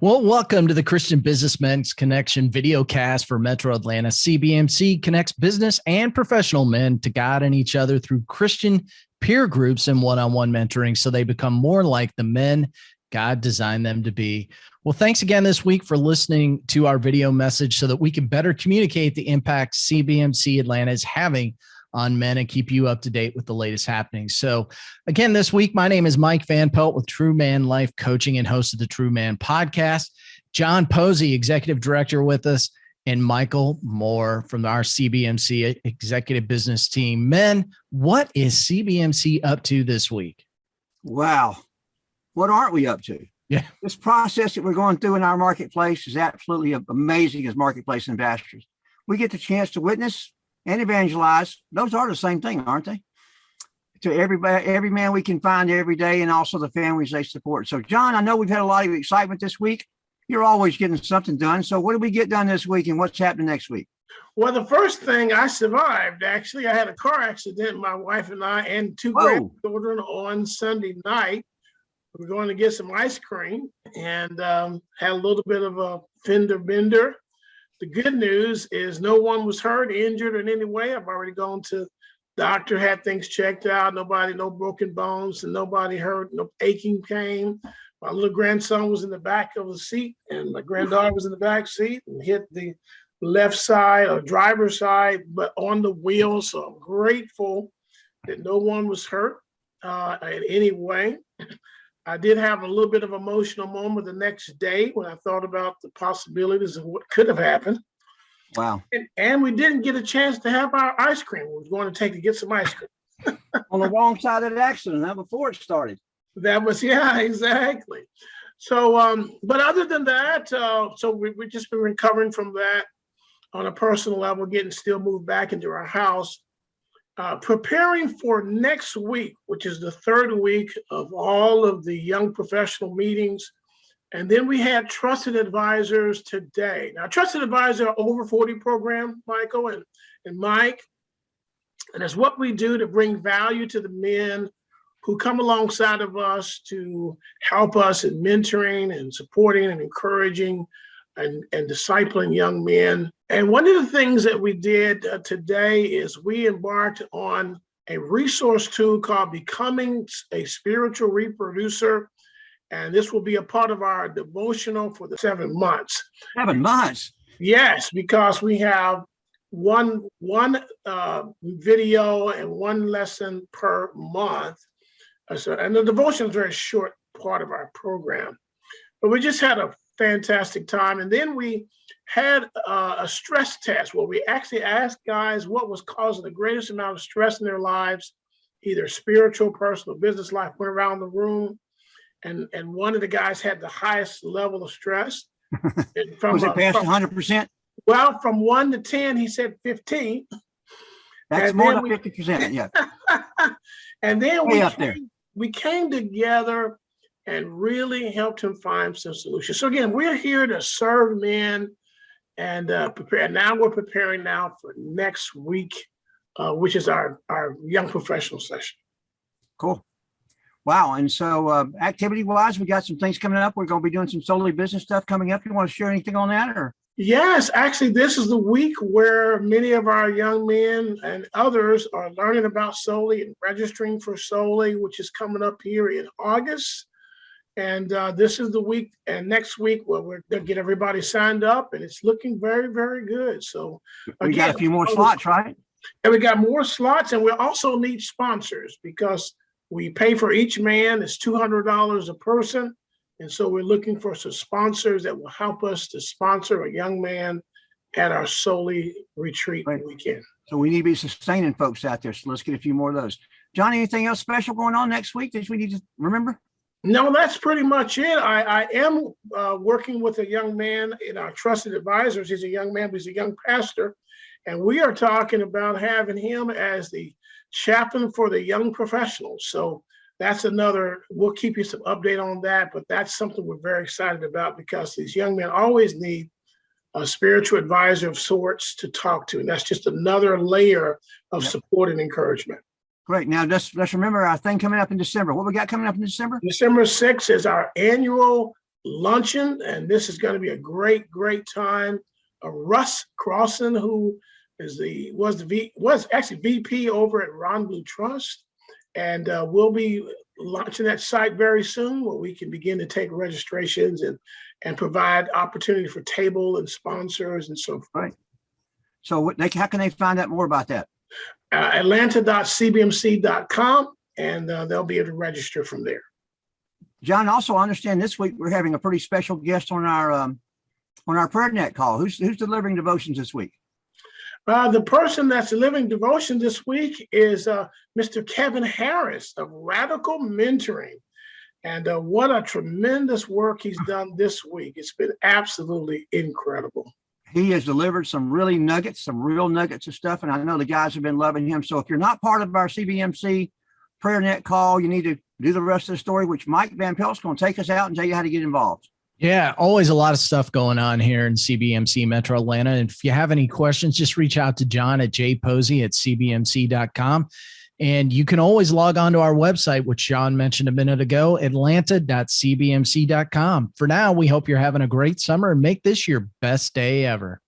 Well, welcome to the Christian Businessmen's Connection video cast for Metro Atlanta. CBMC connects business and professional men to God and each other through Christian peer groups and one-on-one mentoring so they become more like the men God designed them to be. Well, thanks again this week for listening to our video message so that we can better communicate the impact CBMC Atlanta is having on men and keep you up to date with the latest happenings. So again, this week, my name is Mike Van Pelt with True Man Life Coaching and host of the True Man podcast. John Posey, executive director with us, and Michael Moore from our CBMC executive business team. Men, what is CBMC up to this week? Wow. What aren't we up to? Yeah. This process that we're going through in our marketplace is absolutely amazing as marketplace ambassadors. We get the chance to witness and evangelize. Those are the same thing, aren't they? To everybody, every man we can find every day, and also the families they support. So, John, I know we've had a lot of excitement this week. You're always getting something done. So what did we get done this week, and what's happening next week? Well, the first thing, I survived, actually. I had a car accident, my wife and I, and two grandchildren on Sunday night. We were going to get some ice cream and had a little bit of a fender bender. The good news is no one was hurt, injured in any way. I've already gone to doctor, had things checked out. No broken bones, and nobody hurt, no aching pain. My little grandson was in the back of the seat, and my granddaughter was in the back seat and hit the left side or driver's side, but on the wheel. So I'm grateful that no one was hurt in any way. I did have a little bit of emotional moment the next day when I thought about the possibilities of what could have happened. Wow. And we didn't get a chance to have our ice cream. We were going to take to get some ice cream. On the wrong side of the accident, huh, before it started. That was, yeah, exactly. So, but other than that, so we've just been recovering from that on a personal level, getting still moved back into our house. Preparing for next week, which is the third week of all of the young professional meetings. And then we had Trusted Advisors today. Now, Trusted Advisor over 40 program, Michael and Mike. And it's what we do to bring value to the men who come alongside of us to help us in mentoring and supporting and encouraging and discipling young men. And one of the things that we did today is we embarked on a resource tool called Becoming a Spiritual Reproducer. And this will be a part of our devotional for the 7 months. 7 months? Yes, because we have one video and one lesson per month. And the devotion is a very short part of our program. But we just had a fantastic time. And then we had a stress test where we actually asked guys what was causing the greatest amount of stress in their lives, either spiritual, personal, business life. Went around the room, and one of the guys had the highest level of stress. Was it past 100%? Well, from 1 to 10, he said 15. That's more than 50%, yeah. And then we came together and really helped him find some solutions. So again, we're here to serve men and prepare. Now we're preparing now for next week, which is our young professional session. Cool. Wow. And so activity-wise, we got some things coming up. We're going to be doing some solely business stuff coming up. You want to share anything on that? Or? Yes, actually, this is the week where many of our young men and others are learning about Solely and registering for Solely, which is coming up here in August. And this is the week and next week where we're going to get everybody signed up, and it's looking very, very good. So we got a few more slots, right? And we got more slots, and we also need sponsors because we pay for each man. It's $200 a person. And so we're looking for some sponsors that will help us to sponsor a young man at our Solely retreat weekend. So we need to be sustaining folks out there. So let's get a few more of those. John, anything else special going on next week that we need to remember? No, that's pretty much it. I am working with a young man in our Trusted Advisors. He's a young man, but he's a young pastor. And we are talking about having him as the chaplain for the young professionals. So that's another, we'll keep you some update on that, but that's something we're very excited about because these young men always need a spiritual advisor of sorts to talk to. And that's just another layer of support and encouragement. Great. Now, let's remember our thing coming up in December. What we got coming up in December? December 6th is our annual luncheon, and this is going to be a great time. Russ Crossan, who was actually VP over at Ron Blue Trust, and we'll be launching that site very soon, where we can begin to take registrations and provide opportunity for table and sponsors and so forth. Right. So how can they find out more about that? Atlanta.cbmc.com, and they'll be able to register from there. John, also understand this week we're having a pretty special guest on our prayer net call. Who's delivering devotions this week? The person that's delivering devotion this week is Mr. Kevin Harris of Radical Mentoring. And what a tremendous work he's done this week. It's been absolutely incredible. He has delivered some real nuggets of stuff. And I know the guys have been loving him. So if you're not part of our CBMC prayer net call, you need to do the rest of the story, which Mike Van Pelt's going to take us out and tell you how to get involved. Yeah, always a lot of stuff going on here in CBMC Metro Atlanta. And if you have any questions, just reach out to John at jposey@cbmc.com. And you can always log on to our website, which John mentioned a minute ago, atlanta.cbmc.com. For now, we hope you're having a great summer and make this your best day ever.